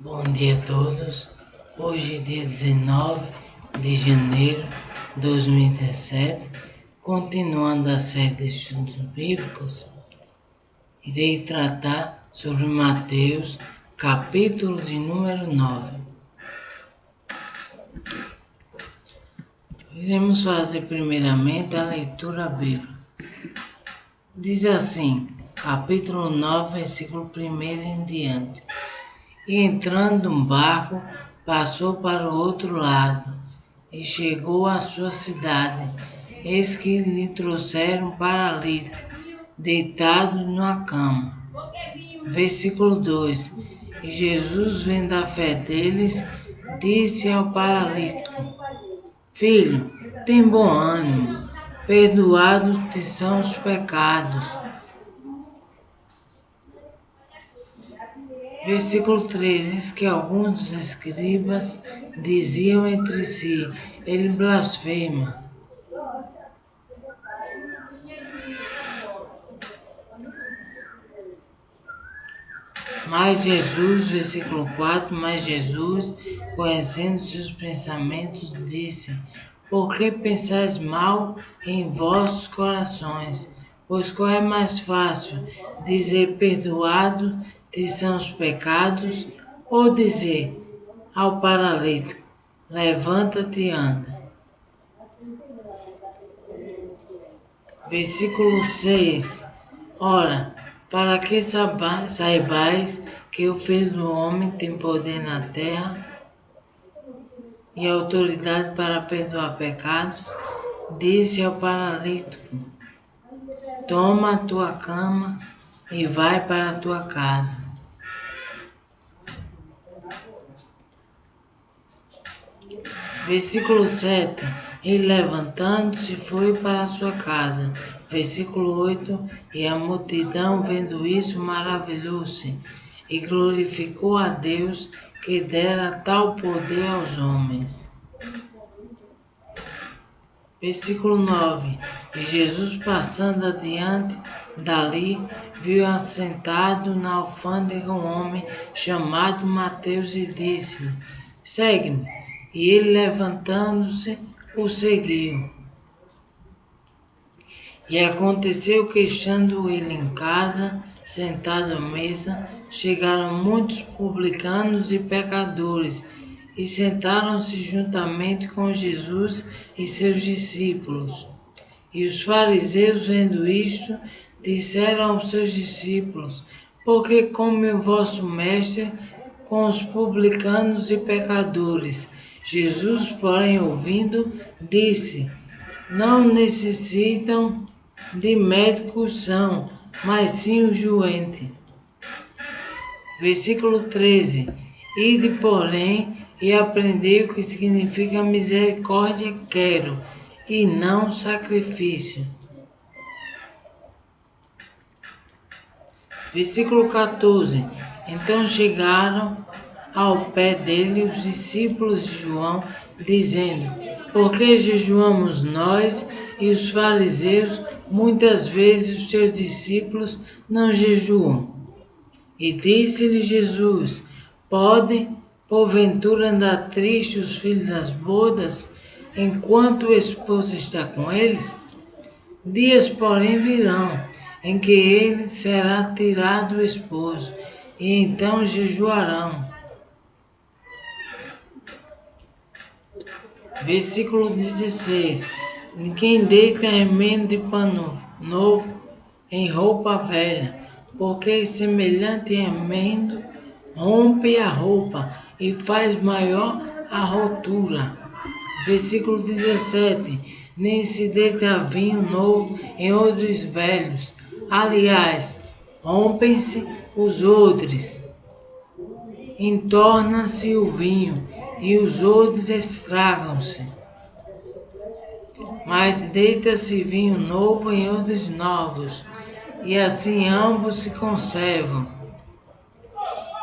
Bom dia a todos. Hoje é dia 19 de janeiro de 2017. Continuando a série de estudos bíblicos, irei tratar sobre Mateus, capítulo de número 9. Iremos fazer primeiramente a leitura bíblica. Diz assim, capítulo 9, versículo 1 em diante. E entrando num barco, passou para o outro lado, e chegou à sua cidade. Eis que lhe trouxeram um paralítico, deitado numa cama. Versículo 2. E Jesus, vendo a fé deles, disse ao paralítico: Filho, tem bom ânimo, perdoados te são os pecados. Versículo 3: Diz que alguns dos escribas diziam entre si: Ele blasfema. Mas Jesus, versículo 4: Mas Jesus, conhecendo seus pensamentos, disse: Por que pensais mal em vossos corações? Pois qual é mais fácil, dizer perdoado te são os pecados, ou dizer ao paralítico: Levanta-te e anda? Versículo 6. Ora, para que saibais que o Filho do Homem tem poder na terra e autoridade para perdoar pecados, disse ao paralítico: Toma a tua cama e vai para a tua casa. Versículo 7. E levantando-se foi para a sua casa. Versículo 8. E a multidão, vendo isso, maravilhou-se e glorificou a Deus que dera tal poder aos homens. Versículo 9. E Jesus, passando adiante dali, viu assentado na alfândega um homem chamado Mateus e disse-lhe: Segue-me. E ele, levantando-se, o seguiu. E aconteceu que, estando ele em casa, sentado à mesa, chegaram muitos publicanos e pecadores, e sentaram-se juntamente com Jesus e seus discípulos. E os fariseus, vendo isto, disseram aos seus discípulos: Por que come o vosso mestre com os publicanos e pecadores? Jesus, porém, ouvindo, disse: Não necessitam de médicos são, mas sim o doente. Versículo 13. Ide, porém, e aprendei o que significa misericórdia quero, e não sacrifício. Versículo 14. Então chegaram ao pé dele os discípulos de João, dizendo: Por que jejuamos nós e os fariseus, muitas vezes os teus discípulos não jejuam? E disse-lhe Jesus: Podem, porventura, andar tristes os filhos das bodas, enquanto o esposo está com eles? Dias, porém, virão, em que ele será tirado o esposo, e então jejuarão. Versículo 16. Ninguém deita remendo de pano novo em roupa velha, porque semelhante remendo rompe a roupa e faz maior a rotura. Versículo 17. Nem se deita vinho novo em odres velhos. Aliás, rompem-se os odres, entorna-se o vinho e os odres estragam-se. Mas deita-se vinho novo em odres novos, e assim ambos se conservam.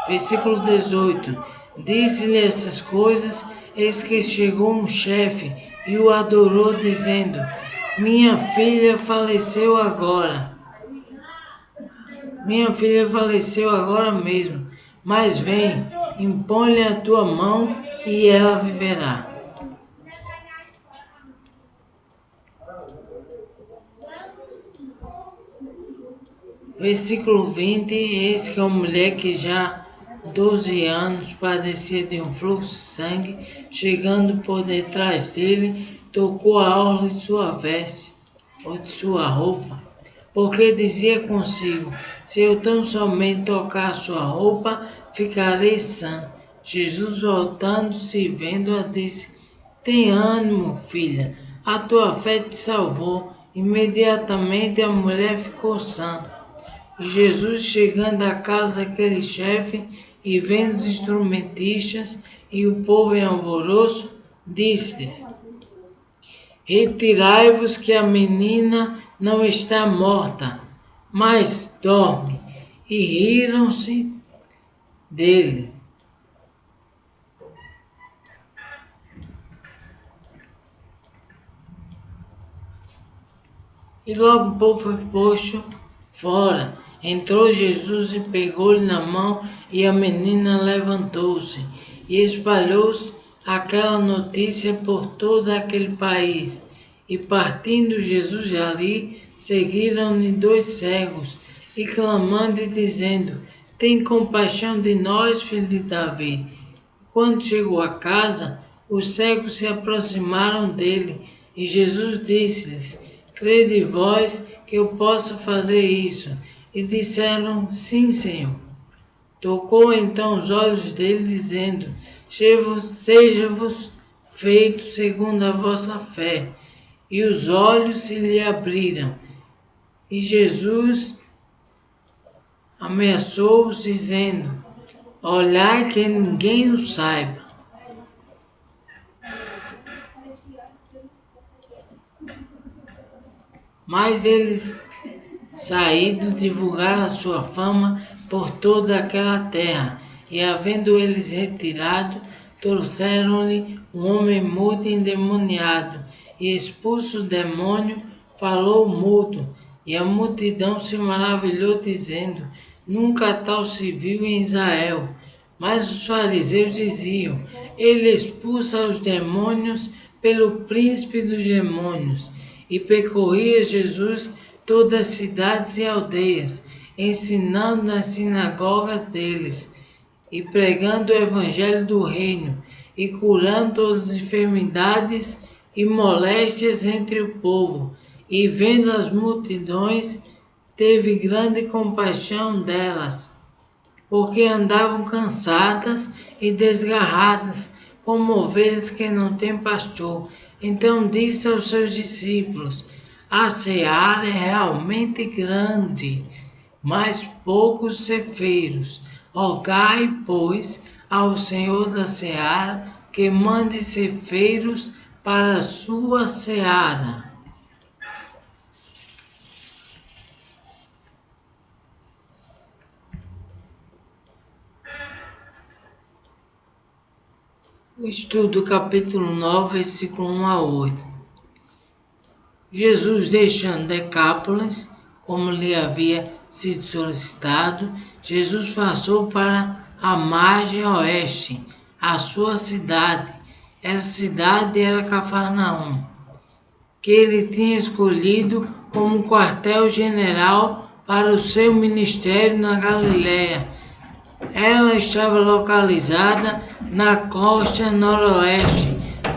Versículo 18. Disse-lhe essas coisas, eis que chegou um chefe e o adorou, dizendo: Minha filha faleceu agora. Minha filha faleceu agora mesmo, mas vem, impõe-lhe a tua mão e ela viverá. Versículo 20, eis que a mulher que já 12 anos padecia de um fluxo de sangue, chegando por detrás dele, tocou a orla de sua veste, ou de sua roupa, porque dizia consigo, se eu tão somente tocar a sua roupa, ficarei sã. Jesus, voltando-se e vendo-a, disse, tem ânimo, filha, a tua fé te salvou. Imediatamente a mulher ficou sã. E Jesus, chegando à casa daquele chefe e vendo os instrumentistas e o povo em alvoroço, disse-lhes, retirai-vos que a menina não está morta, mas dorme. E riram-se dele. E logo o povo foi posto fora. Entrou Jesus e pegou-lhe na mão, e a menina levantou-se. E espalhou-se aquela notícia por todo aquele país. E partindo Jesus de ali, seguiram-lhe 2 cegos, e clamando e dizendo, tem compaixão de nós, filho de Davi. Quando chegou a casa, os cegos se aproximaram dele, e Jesus disse-lhes, crede vós que eu posso fazer isso? E disseram, sim, Senhor. Tocou então os olhos dele, dizendo, seja-vos feito segundo a vossa fé. E os olhos se lhe abriram. E Jesus ameaçou-os, dizendo, olhai que ninguém o saiba. Mas eles, saído, divulgaram a sua fama por toda aquela terra, e havendo eles retirado, trouxeram-lhe um homem mudo e endemoniado, e expulso o demônio, falou mudo, e a multidão se maravilhou, dizendo, nunca tal se viu em Israel. Mas os fariseus diziam, ele expulsa os demônios pelo príncipe dos demônios. E percorria Jesus todas as cidades e aldeias, ensinando nas sinagogas deles, e pregando o evangelho do reino, e curando todas as enfermidades e moléstias entre o povo. E vendo as multidões, teve grande compaixão delas, porque andavam cansadas e desgarradas, como ovelhas que não têm pastor. Então disse aos seus discípulos, a seara é realmente grande, mas poucos ceifeiros. Rogai, pois, ao Senhor da seara que mande ceifeiros para a sua seara. O estudo capítulo 9, versículo 1 a 8. Jesus, deixando Decápolis, como lhe havia sido solicitado, Jesus passou para a margem oeste, a sua cidade. Essa cidade era Cafarnaum, que ele tinha escolhido como quartel-general para o seu ministério na Galiléia. Ela estava localizada na costa noroeste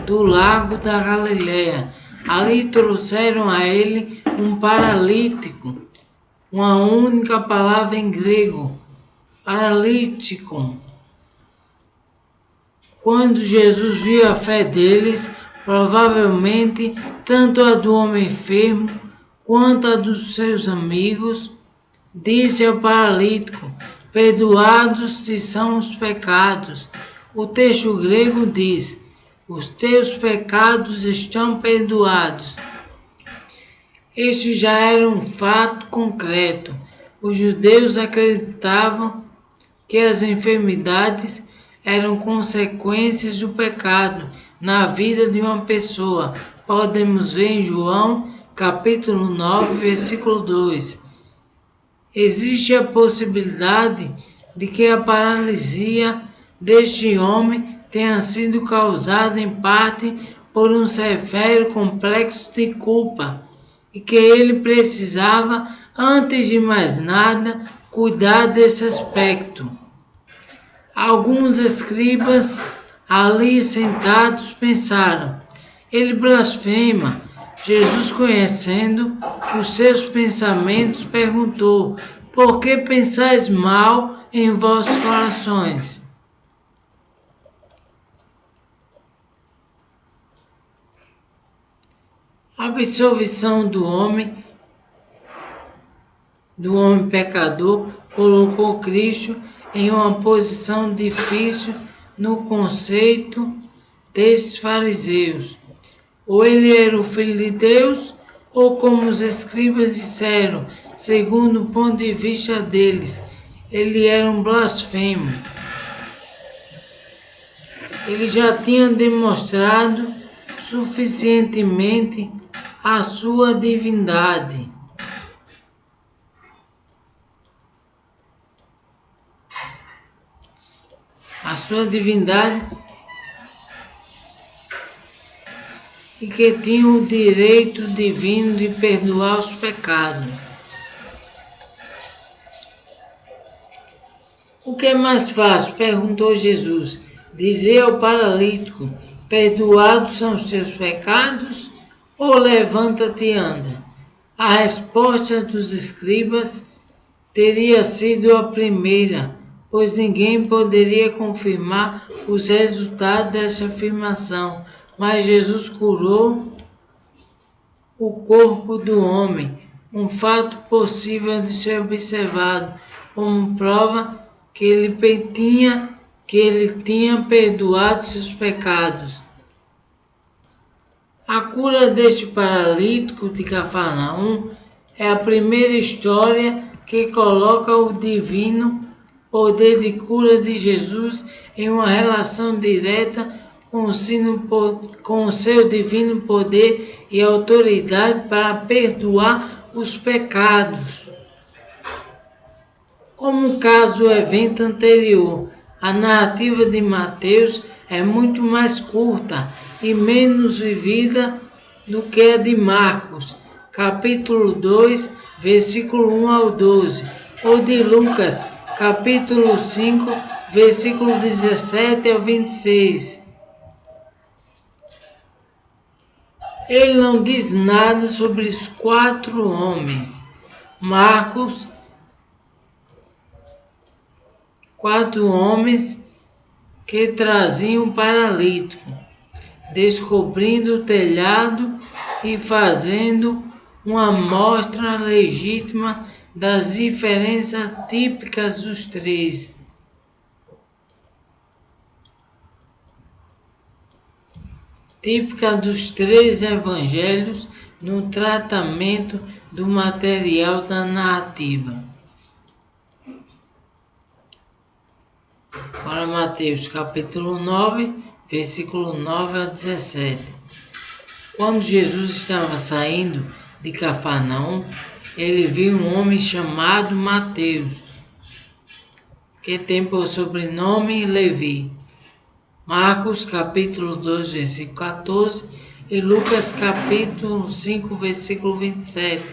do lago da Galiléia. Ali trouxeram a ele um paralítico, uma única palavra em grego, paralítico. Quando Jesus viu a fé deles, provavelmente tanto a do homem enfermo quanto a dos seus amigos, disse ao paralítico, perdoados te são os pecados. O texto grego diz, os teus pecados estão perdoados. Este já era um fato concreto. Os judeus acreditavam que as enfermidades eram consequências do pecado na vida de uma pessoa. Podemos ver em João, capítulo 9, versículo 2. Existe a possibilidade de que a paralisia deste homem tenha sido causada em parte por um severo complexo de culpa e que ele precisava, antes de mais nada, cuidar desse aspecto. Alguns escribas ali sentados pensaram: ele blasfema. Jesus, conhecendo os seus pensamentos, perguntou: por que pensais mal em vossos corações? A absolvição do homem pecador, colocou Cristo em uma posição difícil no conceito desses fariseus. Ou ele era o Filho de Deus, ou como os escribas disseram, segundo o ponto de vista deles, ele era um blasfemo. Ele já tinha demonstrado suficientemente a sua divindade. A sua divindade e que tinha o direito divino de perdoar os pecados. O que é mais fácil? Perguntou Jesus. Dizer ao paralítico: perdoados são os teus pecados, ou levanta-te e anda? A resposta dos escribas teria sido a primeira, pois ninguém poderia confirmar os resultados dessa afirmação. Mas Jesus curou o corpo do homem, um fato possível de ser observado como prova que ele tinha perdoado seus pecados. A cura deste paralítico de Cafarnaum é a primeira história que coloca o divino poder de cura de Jesus em uma relação direta com o seu divino poder e autoridade para perdoar os pecados. Como o caso do evento anterior, a narrativa de Mateus é muito mais curta e menos vivida do que a de Marcos, capítulo 2, versículo 1 ao 12, ou de Lucas, capítulo 5, versículo 17 ao 26. Ele não diz nada sobre os 4 homens. Marcos, 4 homens que traziam um paralítico, descobrindo o telhado e fazendo uma amostra legítima das diferenças típicas dos 3. Típica dos 3 evangelhos no tratamento do material da narrativa. Para Mateus capítulo 9, versículo 9 a 17. Quando Jesus estava saindo de Cafarnaum, ele viu um homem chamado Mateus, que tem por sobrenome Levi. Marcos capítulo 2, versículo 14 e Lucas capítulo 5, versículo 27,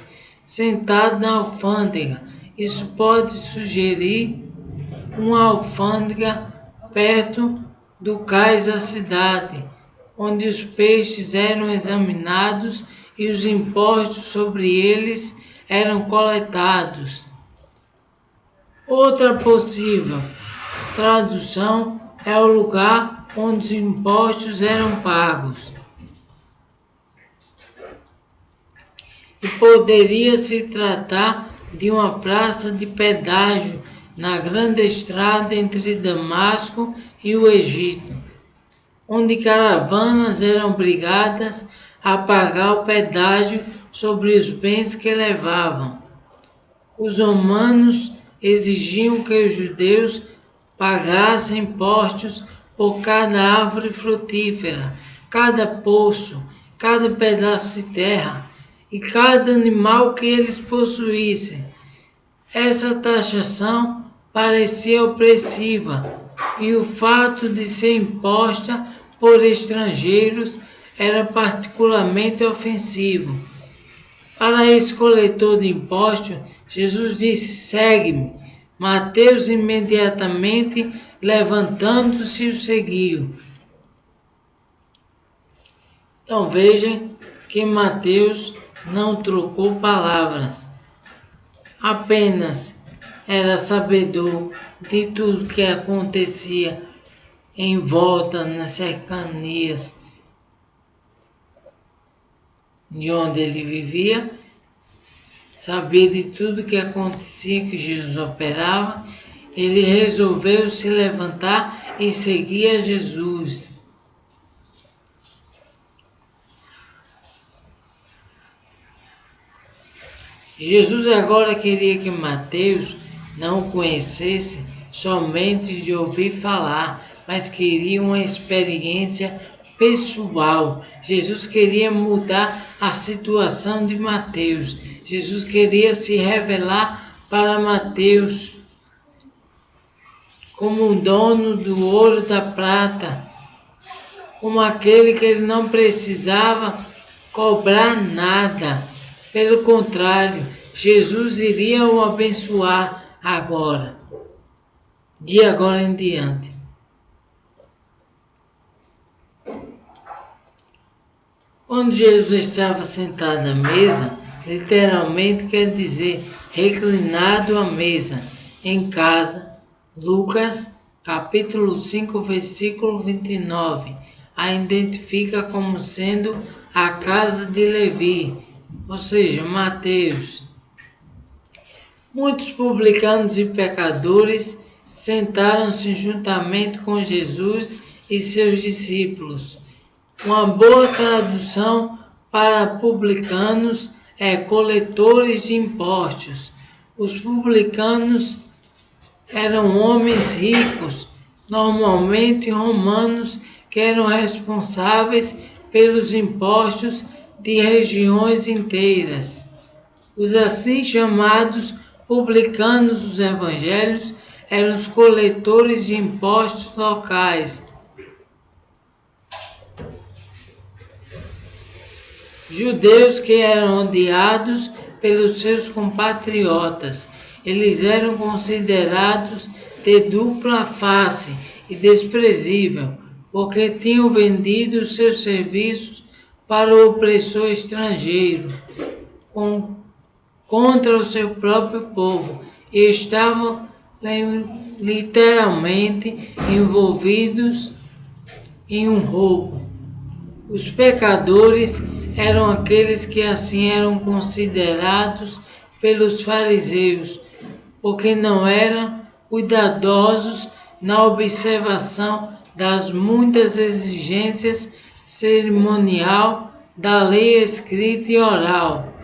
sentado na alfândega. Isso pode sugerir uma alfândega perto do cais da cidade, onde os peixes eram examinados e os impostos sobre eles eram coletados. Outra possível tradução é o lugar onde os impostos eram pagos. E poderia se tratar de uma praça de pedágio na grande estrada entre Damasco e o Egito, onde caravanas eram obrigadas a pagar o pedágio sobre os bens que levavam. Os romanos exigiam que os judeus pagassem impostos por cada árvore frutífera, cada poço, cada pedaço de terra e cada animal que eles possuíssem. Essa taxação parecia opressiva, e o fato de ser imposta por estrangeiros era particularmente ofensivo. Para esse coletor de impostos, Jesus disse: segue-me. Mateus imediatamente levantando-se o seguiu. Então vejam que Mateus não trocou palavras, apenas era sabedor de tudo que acontecia em volta, nas cercanias de onde ele vivia, sabia de tudo que acontecia, que Jesus operava. Ele resolveu se levantar e seguir a Jesus. Jesus agora queria que Mateus não o conhecesse somente de ouvir falar, mas queria uma experiência pessoal. Jesus queria mudar a situação de Mateus. Jesus queria se revelar para Mateus como o dono do ouro e da prata, como aquele que ele não precisava cobrar nada. Pelo contrário, Jesus iria o abençoar agora, de agora em diante. Quando Jesus estava sentado à mesa, literalmente quer dizer reclinado à mesa, em casa, Lucas capítulo 5, versículo 29, a identifica como sendo a casa de Levi, ou seja, Mateus. Muitos publicanos e pecadores sentaram-se juntamente com Jesus e seus discípulos. Uma boa tradução para publicanos é coletores de impostos. Os publicanos eram homens ricos, normalmente romanos, que eram responsáveis pelos impostos de regiões inteiras. Os assim chamados publicanos dos evangelhos eram os coletores de impostos locais. Judeus que eram odiados pelos seus compatriotas. Eles eram considerados de dupla face e desprezível, porque tinham vendido seus serviços para o opressor estrangeiro, contra o seu próprio povo, e estavam literalmente envolvidos em um roubo. Os pecadores eram aqueles que assim eram considerados pelos fariseus, porque não eram cuidadosos na observação das muitas exigências cerimonial da lei escrita e oral.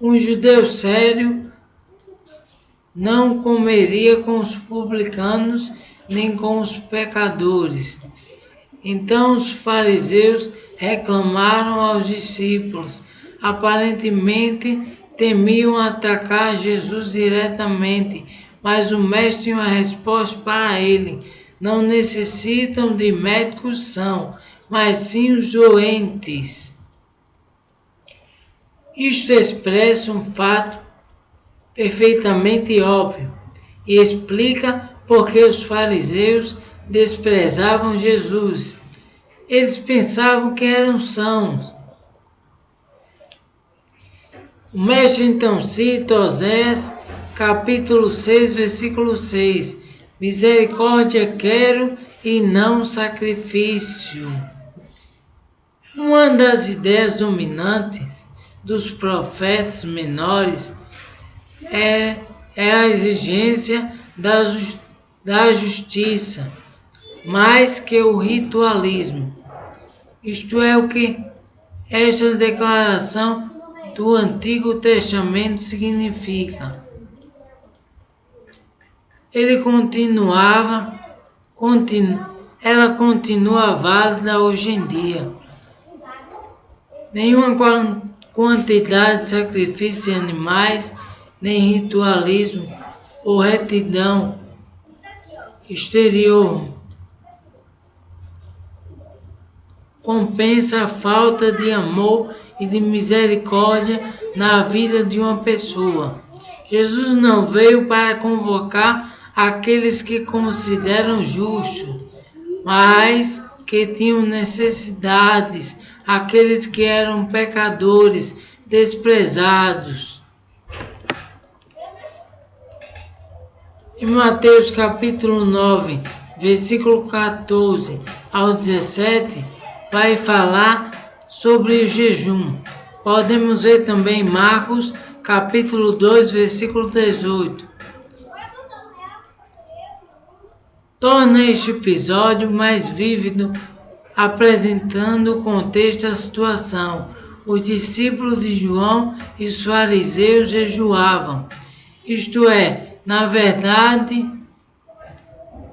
Um judeu sério não comeria com os publicanos nem com os pecadores. Então os fariseus reclamaram aos discípulos. Aparentemente temiam atacar Jesus diretamente, mas o mestre tinha uma resposta para ele. Não necessitam de médicos são, mas sim os doentes. Isto expressa um fato perfeitamente óbvio e explica por que os fariseus desprezavam Jesus. Eles pensavam que eram sãos. O mestre então cita Oséias, capítulo 6, versículo 6. Misericórdia quero e não sacrifício. Uma das ideias dominantes dos profetas menores é a exigência da justiça, mais que o ritualismo. Isto é o que esta declaração do Antigo Testamento significa. Ela continua válida hoje em dia. Nenhuma quantidade de sacrifício de animais, nem ritualismo ou retidão exterior compensa a falta de amor e de misericórdia na vida de uma pessoa. Jesus não veio para convocar aqueles que consideram justos, mas que tinham necessidades, aqueles que eram pecadores, desprezados. Em Mateus capítulo 9, versículo 14 ao 17, vai falar sobre o jejum. Podemos ver também Marcos capítulo 2, versículo 18. Torna este episódio mais vívido, apresentando o contexto da situação. Os discípulos de João e os fariseus jejuavam. Isto é, na verdade,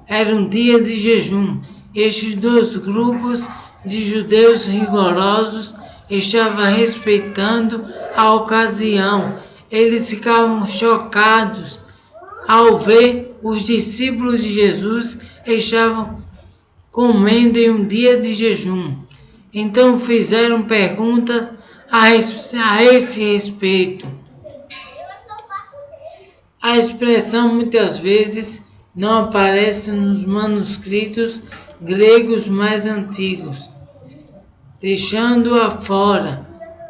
era um dia de jejum. Estes dois grupos de judeus rigorosos estavam respeitando a ocasião. Eles ficavam chocados ao ver os discípulos de Jesus estavam comendo em um dia de jejum. Então fizeram perguntas a esse respeito. A expressão muitas vezes não aparece nos manuscritos gregos mais antigos, deixando-a fora.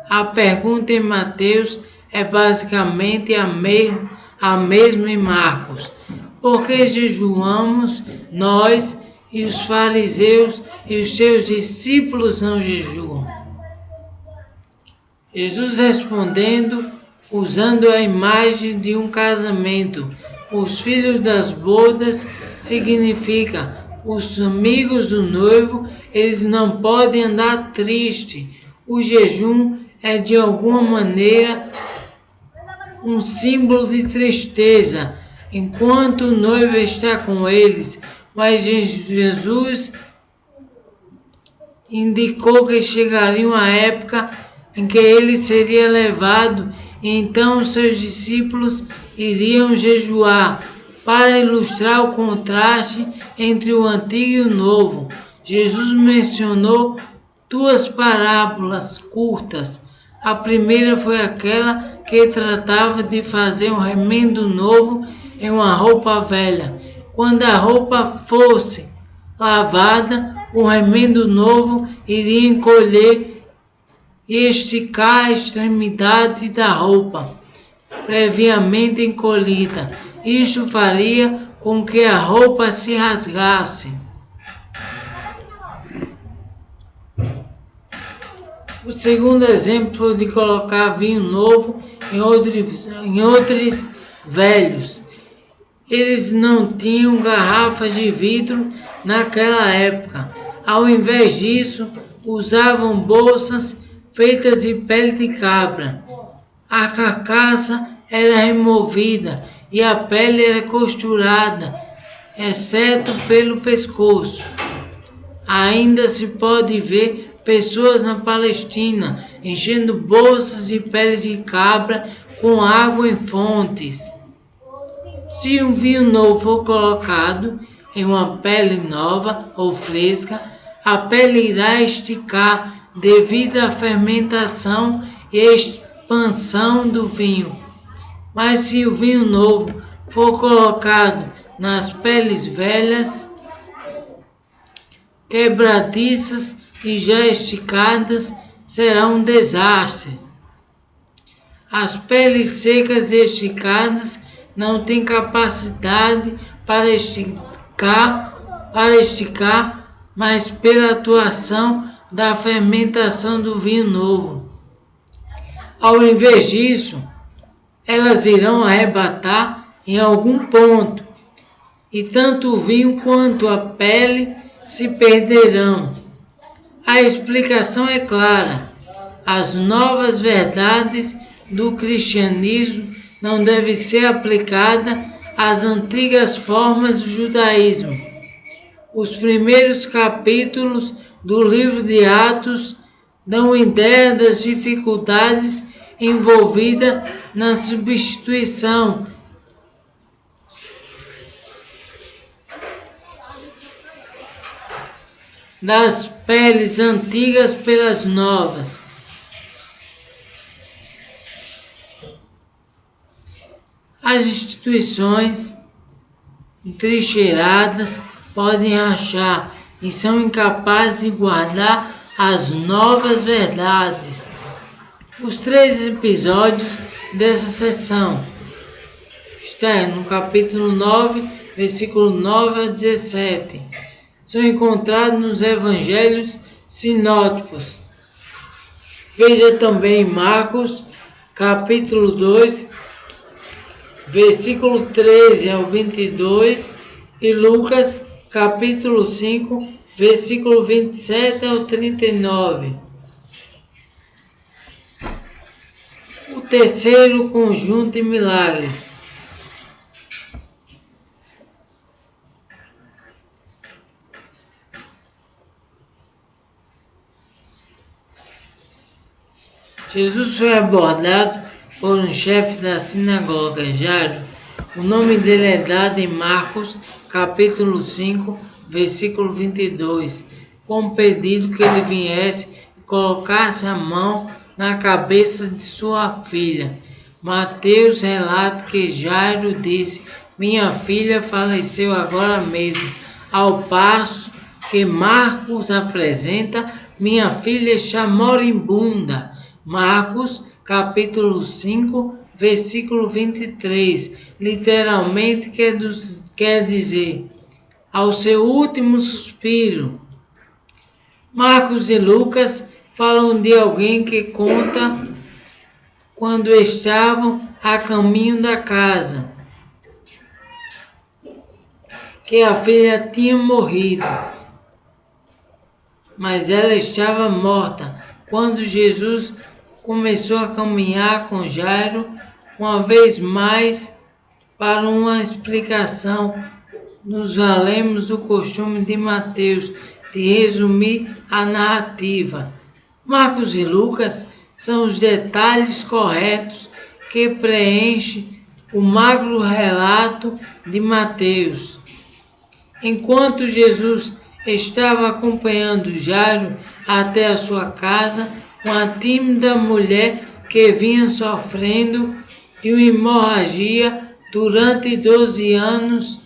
A pergunta em Mateus é basicamente a mesma em Marcos. Por que jejuamos nós e os fariseus e os seus discípulos não jejuam? Jesus respondendo, usando a imagem de um casamento. Os filhos das bodas significa os amigos do noivo, eles não podem andar triste. O jejum é de alguma maneira um símbolo de tristeza, enquanto o noivo está com eles. Mas Jesus indicou que chegaria uma época em que ele seria levado e então seus discípulos iriam jejuar. Para ilustrar o contraste entre o antigo e o novo, Jesus mencionou duas parábolas curtas. A primeira foi aquela que tratava de fazer um remendo novo em uma roupa velha. Quando a roupa fosse lavada, o remendo novo iria encolher e esticar a extremidade da roupa previamente encolhida. Isto faria com que a roupa se rasgasse. O segundo exemplo foi de colocar vinho novo em outros velhos. Eles não tinham garrafas de vidro naquela época. Ao invés disso, usavam bolsas feitas de pele de cabra. A carcaça era removida e a pele era costurada, exceto pelo pescoço. Ainda se pode ver pessoas na Palestina enchendo bolsas de pele de cabra com água em fontes. Se um vinho novo for colocado em uma pele nova ou fresca, a pele irá esticar devido à fermentação e expansão do vinho. Mas se o vinho novo for colocado nas peles velhas, quebradiças e já esticadas, será um desastre. As peles secas e esticadas não têm capacidade para esticar, mas pela atuação da fermentação do vinho novo. Ao invés disso, elas irão arrebatar em algum ponto, e tanto o vinho quanto a pele se perderão. A explicação é clara. As novas verdades do cristianismo não devem ser aplicadas às antigas formas do judaísmo. Os primeiros capítulos do livro de Atos dão ideia das dificuldades envolvidas na substituição das peles antigas pelas novas. As instituições entrincheiradas podem achar e são incapazes de guardar as novas verdades. Os 3 episódios dessa sessão está no capítulo 9, versículo 9 a 17. São encontrados nos evangelhos sinóticos. Veja também Marcos, capítulo 2, versículo 13 ao 22 e Lucas, capítulo 5, versículo 27 ao 39. O terceiro conjunto de milagres. Jesus foi abordado por um chefe da sinagoga, Jairo. O nome dele é dado em Marcos, capítulo 5, versículo 22, com um pedido que ele viesse e colocasse a mão na cabeça de sua filha. Mateus relata que Jairo disse: minha filha faleceu agora mesmo, ao passo que Marcos apresenta: minha filha está moribunda. Marcos, capítulo 5, versículo 23, literalmente quer dizer, ao seu último suspiro. Marcos e Lucas falam de alguém que conta quando estavam a caminho da casa, que a filha tinha morrido, mas ela estava morta. Quando Jesus começou a caminhar com Jairo, uma vez mais, para uma explicação, nos valemos o costume de Mateus de resumir a narrativa. Marcos e Lucas são os detalhes corretos que preenchem o magro relato de Mateus. Enquanto Jesus estava acompanhando Jairo até a sua casa, uma tímida mulher que vinha sofrendo de uma hemorragia durante 12 anos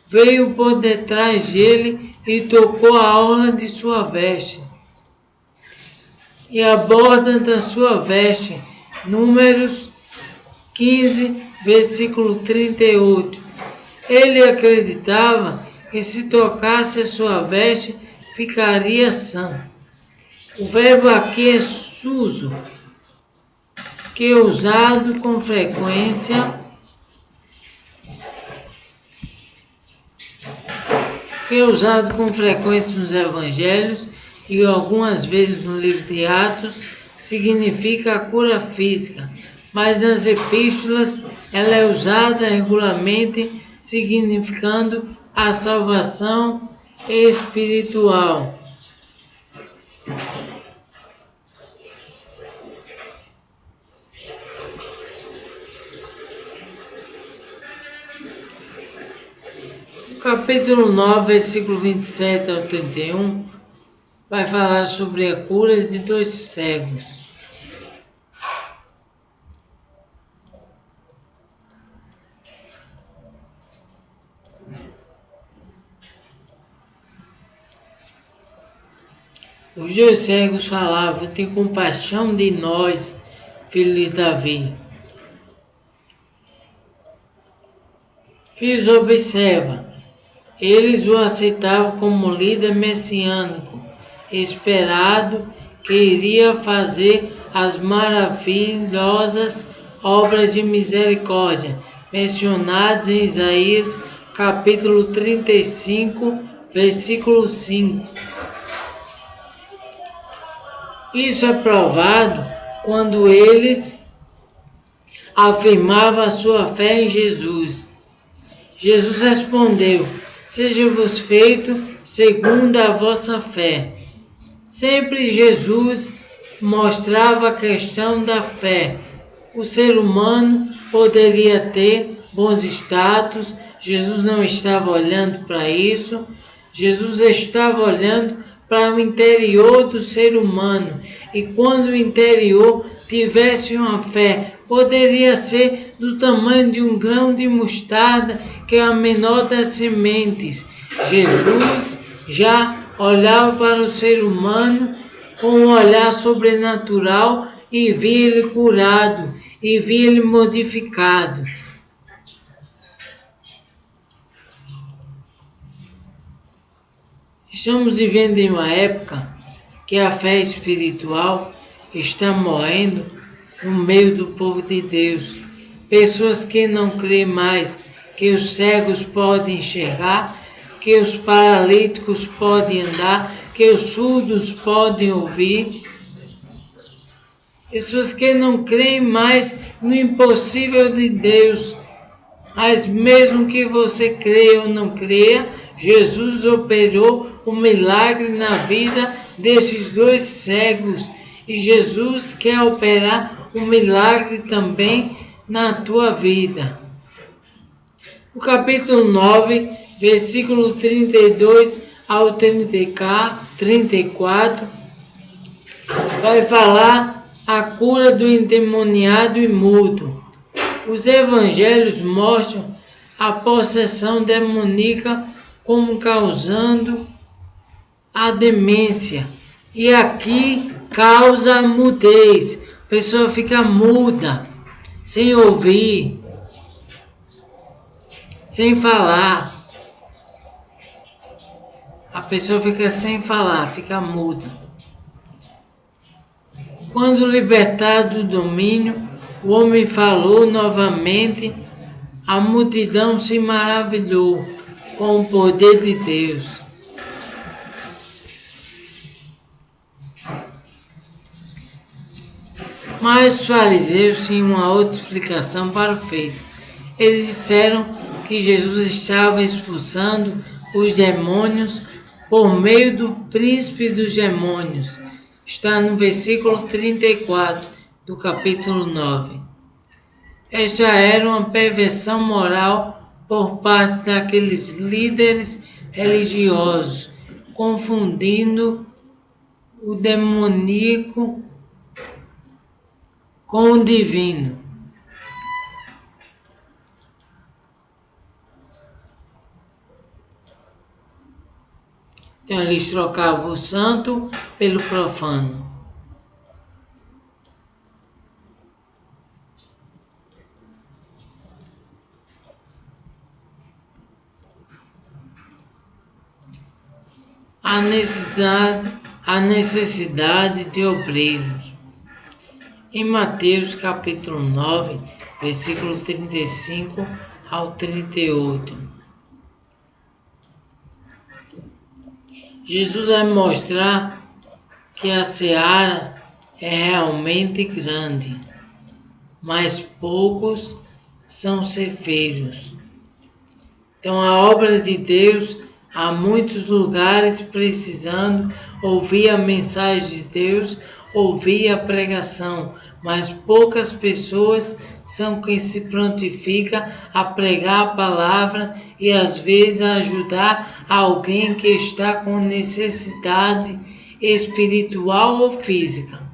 veio por detrás dele e tocou a orla de sua veste e a borda da sua veste. Números 15, versículo 38. Ele acreditava que se tocasse a sua veste, ficaria sã. O verbo aqui é suso, que é usado com frequência nos evangelhos e algumas vezes no livro de Atos, significa a cura física, mas nas epístolas ela é usada regularmente significando a salvação espiritual. O capítulo 9, versículo 27 ao 31, vai falar sobre a cura de 2 cegos. Os 2 cegos falavam: tem compaixão de nós, filho de Davi. Filhos, observa, eles o aceitavam como líder messiânico, esperado, que iria fazer as maravilhosas obras de misericórdia mencionadas em Isaías capítulo 35, versículo 5. Isso é provado quando eles afirmavam a sua fé em Jesus. Jesus respondeu: seja-vos feito segundo a vossa fé. Sempre Jesus mostrava a questão da fé. O ser humano poderia ter bons status, Jesus não estava olhando para isso, Jesus estava olhando para o interior do ser humano. E quando o interior tivesse uma fé, poderia ser do tamanho de um grão de mostarda, que é a menor das sementes. Jesus já olhava para o ser humano com um olhar sobrenatural e via ele curado, e via ele modificado. Estamos vivendo em uma época que a fé espiritual está morrendo no meio do povo de Deus. Pessoas que não creem mais que os cegos podem enxergar, que os paralíticos podem andar, que os surdos podem ouvir. Pessoas que não creem mais no impossível de Deus. Mas mesmo que você creia ou não creia, Jesus operou um milagre na vida desses dois cegos. E Jesus quer operar um milagre também na tua vida. O capítulo 9, versículo 32 ao 34, vai falar a cura do endemoniado e mudo. Os evangelhos mostram a possessão demoníaca como causando a demência. E aqui causa a mudez. A pessoa fica muda, sem ouvir, sem falar. A pessoa fica sem falar, fica muda. Quando libertado do domínio, o homem falou novamente. A multidão se maravilhou com o poder de Deus. Mas os fariseus tinham uma outra explicação para o feito. Eles disseram que Jesus estava expulsando os demônios por meio do príncipe dos demônios. Está no versículo 34 do capítulo 9. Esta era uma perversão moral por parte daqueles líderes religiosos, confundindo o demoníaco com o divino. Então eles trocavam o santo pelo profano. A necessidade de obreiros. Em Mateus capítulo 9, versículo 35 ao 38. Jesus vai mostrar que a seara é realmente grande, mas poucos são ceifeiros. Então a obra de Deus, há muitos lugares precisando ouvir a mensagem de Deus, ouvir a pregação, mas poucas pessoas são quem se prontifica a pregar a palavra e às vezes a ajudar alguém que está com necessidade espiritual ou física.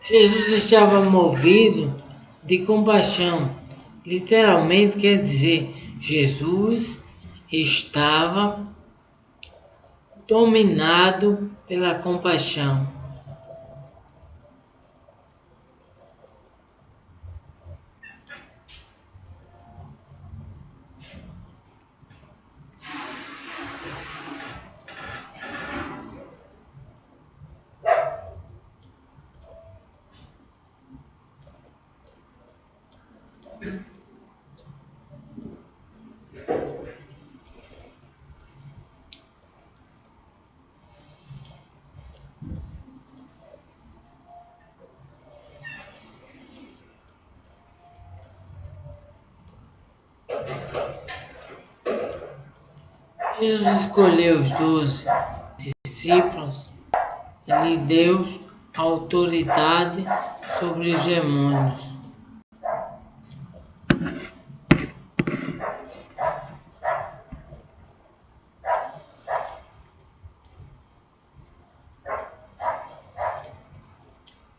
Jesus estava movido de compaixão. Literalmente quer dizer, Jesus estava dominado pela compaixão. Jesus escolheu os 12 discípulos e lhe deu autoridade sobre os demônios.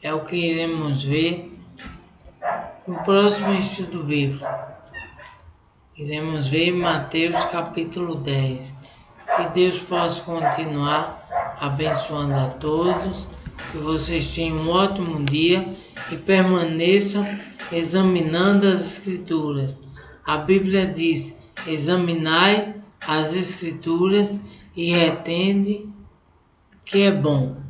É o que iremos ver no próximo estudo bíblico. Iremos ver Mateus capítulo 10. Que Deus possa continuar abençoando a todos. Que vocês tenham um ótimo dia e permaneçam examinando as Escrituras. A Bíblia diz: examinai as Escrituras e retende que é bom.